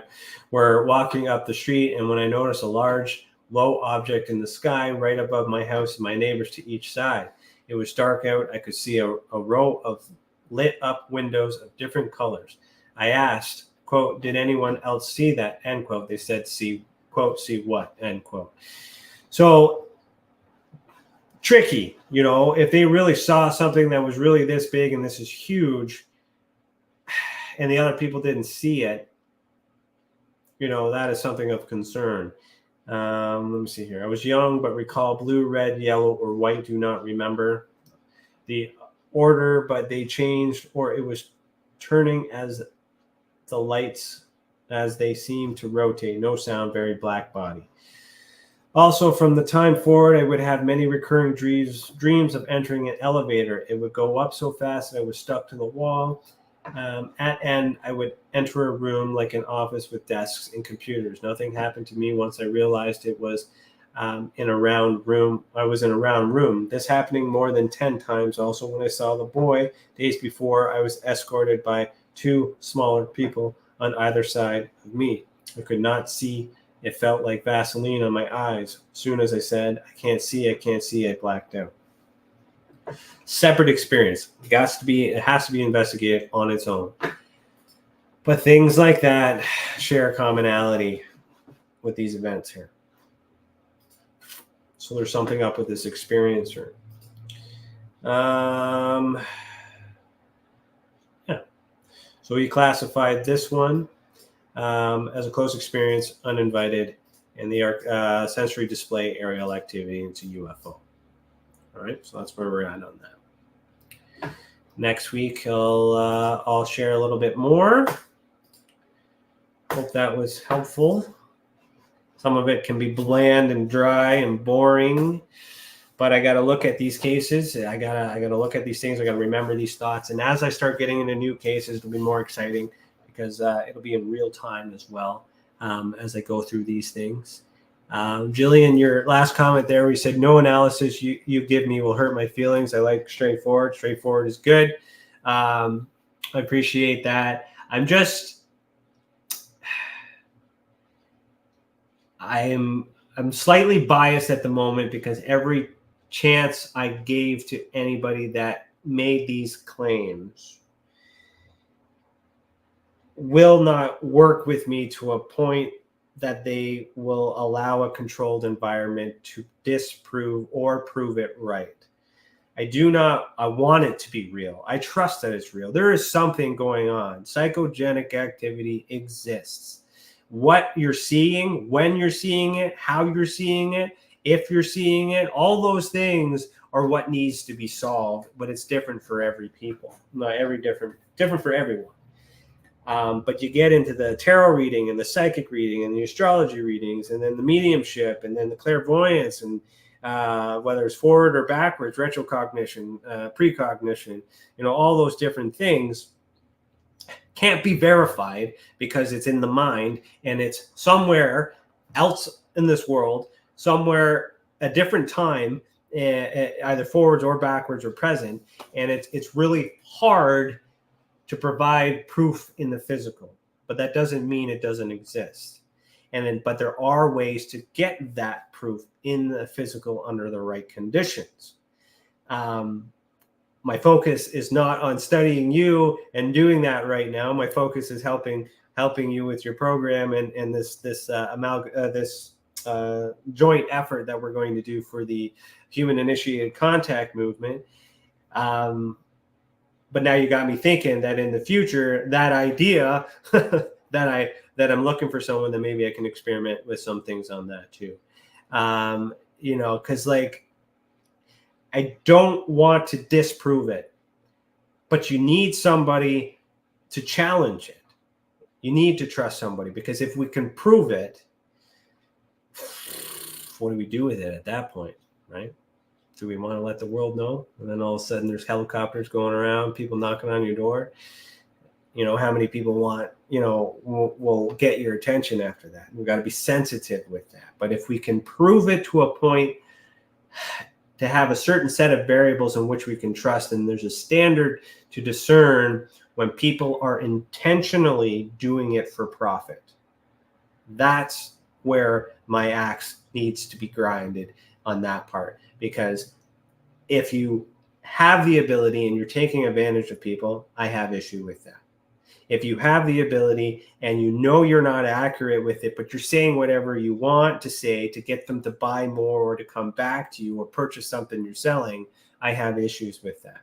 we're walking up the street, and when I notice a large, low object in the sky right above my house and my neighbors to each side, it was dark out. I could see a row of lit up windows of different colors. I asked, quote, did anyone else see that, end quote. They said, see, quote, see what, end quote. So tricky, if they really saw something that was really this big and this is huge, and the other people didn't see it, that is something of concern. Let me see here. I was young, but recall blue, red, yellow, or white. Do not remember the order, but they changed, or it was turning as the lights as they seemed to rotate. No sound, very black body. Also, from the time forward, I would have many recurring dreams of entering an elevator. It would go up so fast that I was stuck to the wall. At end, I would enter a room like an office with desks and computers. Nothing happened to me once I realized it was in a round room. I was in a round room. This happening more than 10 times. Also, when I saw the boy days before, I was escorted by 2 smaller people on either side of me. I could not see. It felt like Vaseline on my eyes. As soon as I said, I can't see, I blacked out. Separate experience. It has to be investigated on its own. But things like that share a commonality with these events here. So there's something up with this experiencer. Yeah. So we classified this one as a close experience, uninvited, and the sensory display aerial activity into UFO. All right, so that's where we're at on that. Next week, I'll share a little bit more. Hope that was helpful. Some of it can be bland and dry and boring, but I got to look at these cases. I gotta look at these things. I got to remember these thoughts. And as I start getting into new cases, it'll be more exciting because it'll be in real time as well as I go through these things. Jillian, your last comment there, we said no analysis you give me will hurt my feelings. I like straightforward. Straightforward is good. I appreciate that. I'm slightly biased at the moment because every chance I gave to anybody that made these claims will not work with me to a point that they will allow a controlled environment to disprove or prove it right. I want it to be real. I trust that it's real. There is something going on. Psychogenic activity exists. What you're seeing, when you're seeing it, how you're seeing it, if you're seeing it, all those things are what needs to be solved, but it's different for every people. Not different for everyone. But you get into the tarot reading and the psychic reading and the astrology readings and then the mediumship and then the clairvoyance and whether it's forward or backwards, retrocognition, precognition, all those different things can't be verified because it's in the mind and it's somewhere else in this world, somewhere a different time, either forwards or backwards or present. And it's really hard to provide proof in the physical, but that doesn't mean it doesn't exist. But there are ways to get that proof in the physical under the right conditions. My focus is not on studying you and doing that right now. My focus is helping you with your program and this joint effort that we're going to do for the human initiated contact movement. But now you got me thinking that in the future, that idea that I'm looking for someone that maybe I can experiment with some things on that too. Because like, I don't want to disprove it, but you need somebody to challenge it. You need to trust somebody, because if we can prove it, what do we do with it at that point, right? Do we want to let the world know? And then all of a sudden there's helicopters going around, people knocking on your door. How many people will get your attention after that? We've got to be sensitive with that. But if we can prove it to a point, to have a certain set of variables in which we can trust, and there's a standard to discern when people are intentionally doing it for profit. That's where my axe needs to be grinded on that part. Because if you have the ability and you're taking advantage of people, I have issue with that. If you have the ability and you're not accurate with it, but you're saying whatever you want to say to get them to buy more or to come back to you or purchase something you're selling, I have issues with that.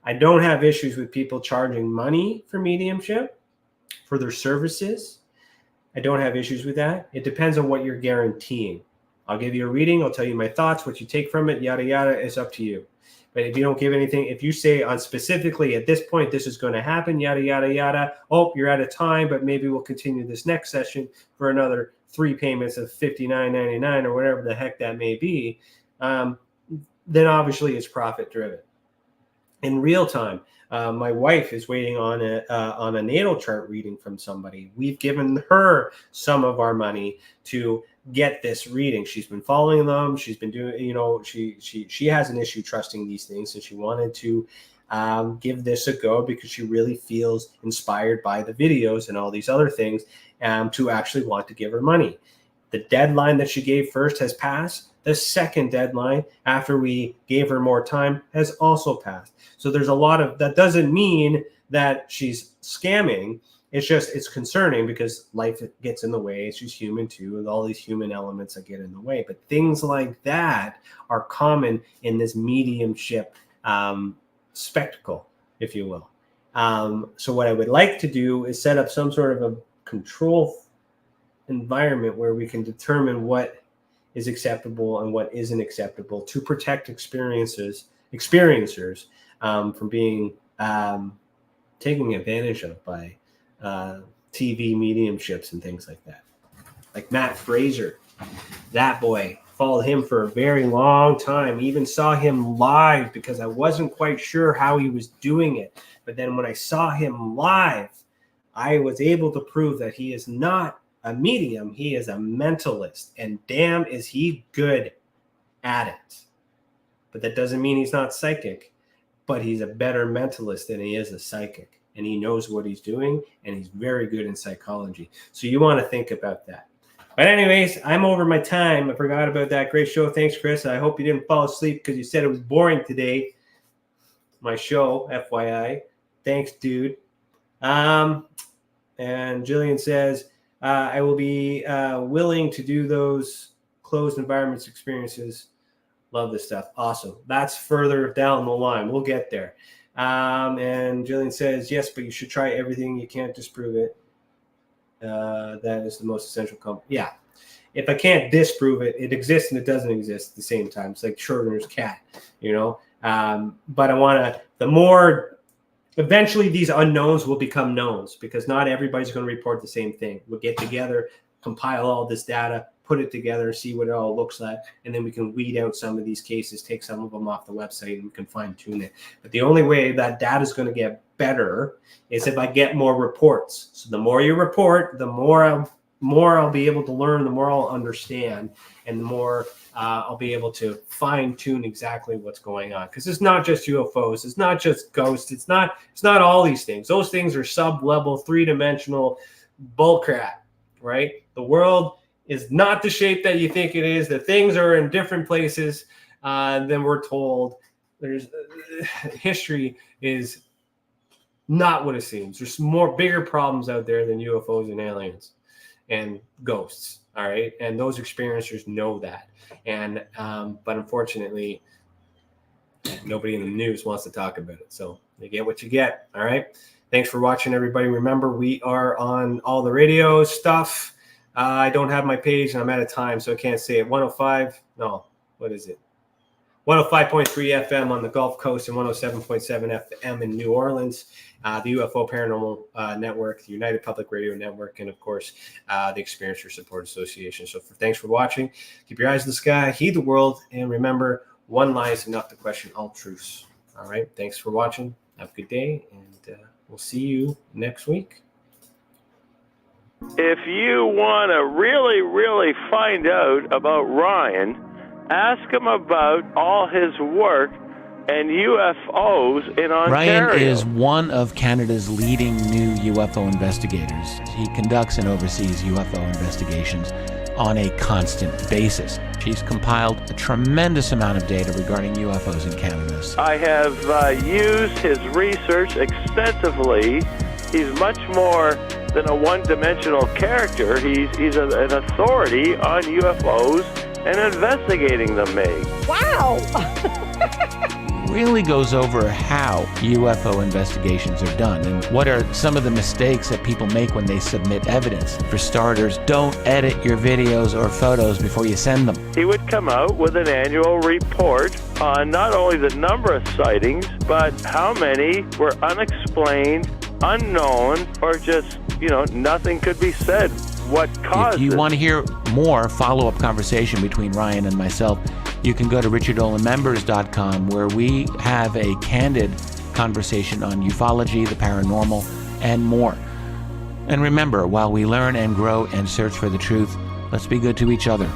I don't have issues with people charging money for mediumship, for their services. I don't have issues with that. It depends on what you're guaranteeing. I'll give you a reading. I'll tell you my thoughts. What you take from it, yada, yada, is up to you. But if you don't give anything, if you say on specifically at this point, this is going to happen, yada, yada, yada. Oh, you're out of time, but maybe we'll continue this next session for another 3 payments of $59.99 or whatever the heck that may be. Then obviously it's profit driven. In real time, my wife is waiting on a natal chart reading from somebody. We've given her some of our money to get this reading. She's been following them. She's been doing, she has an issue trusting these things, and she wanted to give this a go because she really feels inspired by the videos and all these other things to actually want to give her money. The deadline that she gave first has passed. The second deadline, after we gave her more time, has also passed. So there's a lot of, that doesn't mean that she's scamming. It's concerning because life gets in the way. She's human too, with all these human elements that get in the way. But things like that are common in this mediumship spectacle, if you will. So what I would like to do is set up some sort of a control environment where we can determine what is acceptable and what isn't acceptable to protect experiencers from being taken advantage of by TV mediumships and things like that. Like Matt Fraser, that boy, followed him for a very long time, even saw him live because I wasn't quite sure how he was doing it. But then when I saw him live, I was able to prove that he is not a medium, he is a mentalist, and damn is he good at it. But that doesn't mean he's not psychic, but he's a better mentalist than he is a psychic, and he knows what he's doing, and he's very good in psychology. So you want to think about that. But anyways, I'm over my time. I forgot about that. Great show. Thanks, Chris. I hope you didn't fall asleep because you said it was boring today. My show, FYI. Thanks, dude. And Jillian says, I will be willing to do those closed environments experiences. Love this stuff. Awesome. That's further down the line. We'll get there. And Jillian says, yes, but you should try everything. You can't disprove it. That is the most essential component. Yeah. If I can't disprove it, it exists and it doesn't exist at the same time. It's like Schrodinger's cat, But I want to, eventually these unknowns will become knowns because not everybody's going to report the same thing. We'll get together, compile all this data, put it together, see what it all looks like, and then we can weed out some of these cases, take some of them off the website, and we can fine tune it. But the only way that data is going to get better is if I get more reports. So the more you report, the more I'll be able to learn, the more I'll understand, and the more I'll be able to fine tune exactly what's going on. Because it's not just UFOs, it's not just ghosts, it's not all these things. Those things are sub-level, three-dimensional bullcrap, right? The world is not the shape that you think it is. The things are in different places than we're told. there's history is not what it seems. There's more bigger problems out there than UFOs and aliens and ghosts. All right. And those experiencers know that. And, but unfortunately, nobody in the news wants to talk about it. So you get what you get. All right. Thanks for watching, everybody. Remember, we are on all the radio stuff. I don't have my page and I'm out of time, so I can't say it. 105. No, what is it? 105.3 FM on the Gulf Coast and 107.7 FM in New Orleans. The UFO Paranormal Network, the United Public Radio Network, and of course, the Experiencer Support Association. So thanks for watching. Keep your eyes in the sky, heed the world, and remember, one lie is enough to question all truths. All right. Thanks for watching. Have a good day, and we'll see you next week. If you want to really, really find out about Ryan, ask him about all his work and UFOs in Ontario. Ryan is one of Canada's leading new UFO investigators. He conducts and oversees UFO investigations on a constant basis. He's compiled a tremendous amount of data regarding UFOs in Canada. I have used his research extensively. He's much more than a one-dimensional character. He's an authority on UFOs and investigating them, Meg. Wow! Really goes over how UFO investigations are done and what are some of the mistakes that people make when they submit evidence. For starters, don't edit your videos or photos before you send them. He would come out with an annual report on not only the number of sightings, but how many were unexplained, unknown, or just, nothing could be said. What caused it? If you want to hear more follow-up conversation between Ryan and myself, you can go to richardolanmembers.com, where we have a candid conversation on ufology, the paranormal, and more. And remember, while we learn and grow and search for the truth, let's be good to each other.